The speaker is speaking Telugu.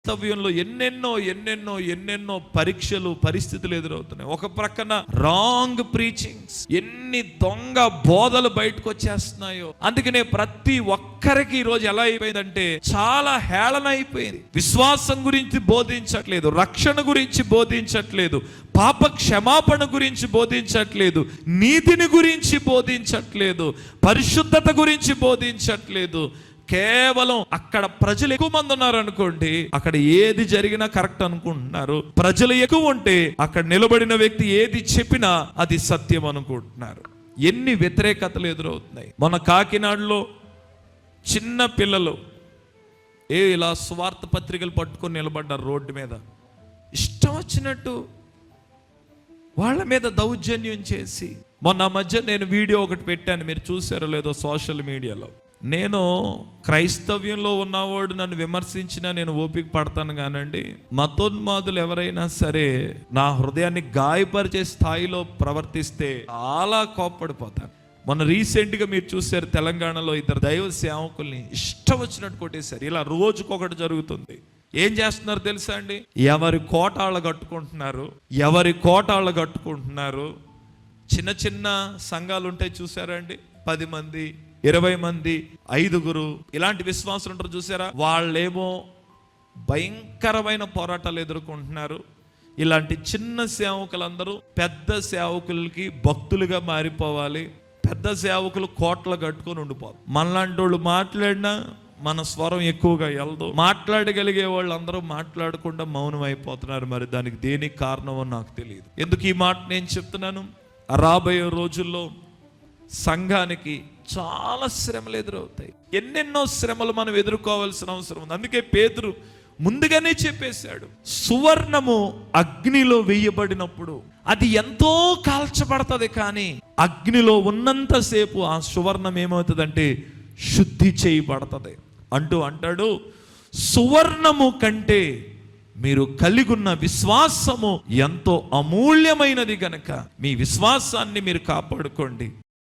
క్రైస్తవ్యంలో ఎన్నెన్నో పరీక్షలు, పరిస్థితులు ఎదురవుతున్నాయి. ఒక ప్రక్కన రాంగ్ ప్రీచింగ్స్, ఎన్ని దొంగ బోధలు బయటకు వచ్చేస్తున్నాయో. అందుకనే ప్రతి ఒక్కరికి ఈరోజు ఎలా అయిపోయిందంటే చాలా హేళన అయిపోయింది. విశ్వాసం గురించి బోధించట్లేదు, రక్షణ గురించి బోధించట్లేదు, పాప క్షమాపణ గురించి బోధించట్లేదు, నీతిని గురించి బోధించట్లేదు, పరిశుద్ధత గురించి బోధించట్లేదు. కేవలం అక్కడ ప్రజలు ఎక్కువ మంది ఉన్నారు అనుకోండి, అక్కడ ఏది జరిగినా కరెక్ట్ అనుకుంటున్నారు. ప్రజలు ఎక్కువ ఉంటే అక్కడ నిలబడిన వ్యక్తి ఏది చెప్పినా అది సత్యం అనుకుంటున్నారు. ఎన్ని వ్యతిరేకతలు ఎదురవుతున్నాయి. మన కాకినాడలో చిన్న పిల్లలు ఇలా స్వార్థ పత్రికలు పట్టుకొని నిలబడ్డారు రోడ్డు మీద. ఇష్టం వచ్చినట్టు వాళ్ళ మీద దౌర్జన్యం చేసి, మొన్న మధ్య నేను వీడియో ఒకటి పెట్టాను, మీరు చూసారో లేదో సోషల్ మీడియాలో. నేను క్రైస్తవ్యంలో ఉన్నవాడు నన్ను విమర్శించినా నేను ఓపిక పడతాను కానండి, మతోన్మాదులు ఎవరైనా సరే నా హృదయాన్ని గాయపరిచే స్థాయిలో ప్రవర్తిస్తే చాలా కోప్పడిపోతాను. మొన్న రీసెంట్గా మీరు చూసారు, తెలంగాణలో ఇద్దరు దైవ సేవకుల్ని ఇష్టం వచ్చినట్టు కొట్టేశారు. ఇలా రోజుకొకటి జరుగుతుంది. ఏం చేస్తున్నారు తెలుసా అండి? ఎవరి కోటాళ్ళు కట్టుకుంటున్నారు. చిన్న చిన్న సంఘాలు ఉంటాయి చూసారా అండి, 10 మంది 20 మంది 5 ఇలాంటి విశ్వాసులు ఉంటారు చూసారా. వాళ్ళేమో భయంకరమైన పోరాటాలు ఎదుర్కొంటున్నారు. ఇలాంటి చిన్న సేవకులందరూ పెద్ద సేవకులకి భక్తులుగా మారిపోవాలి. పెద్ద సేవకులు కోట్లు కట్టుకొని ఉండిపోవాలి. మనలాంటి వాళ్ళు మాట్లాడినా మన స్వరం ఎక్కువగా వెళ్దు. మాట్లాడగలిగే వాళ్ళు అందరూ మాట్లాడకుండా మౌనం అయిపోతున్నారు. మరి దానికి దేనికి కారణమో నాకు తెలియదు. ఎందుకు ఈ మాట నేను చెప్తున్నాను? రాబోయే రోజుల్లో సంఘానికి చాలా శ్రమలు ఎదురవుతాయి. ఎన్నెన్నో శ్రమలు మనం ఎదుర్కోవాల్సిన అవసరం ఉంది. అందుకే పేతురు ముందుగానే చెప్పేశాడు, సువర్ణము అగ్నిలో వేయబడినప్పుడు అది ఎంతో కాల్చబడుతుంది, కానీ అగ్నిలో ఉన్నంతసేపు ఆ సువర్ణం ఏమవుతుందంటే శుద్ధి చేయబడుతుంది అంటాడు. సువర్ణము కంటే మీరు కలిగి ఉన్న విశ్వాసము ఎంతో అమూల్యమైనది గనక మీ విశ్వాసాన్ని మీరు కాపాడుకోండి.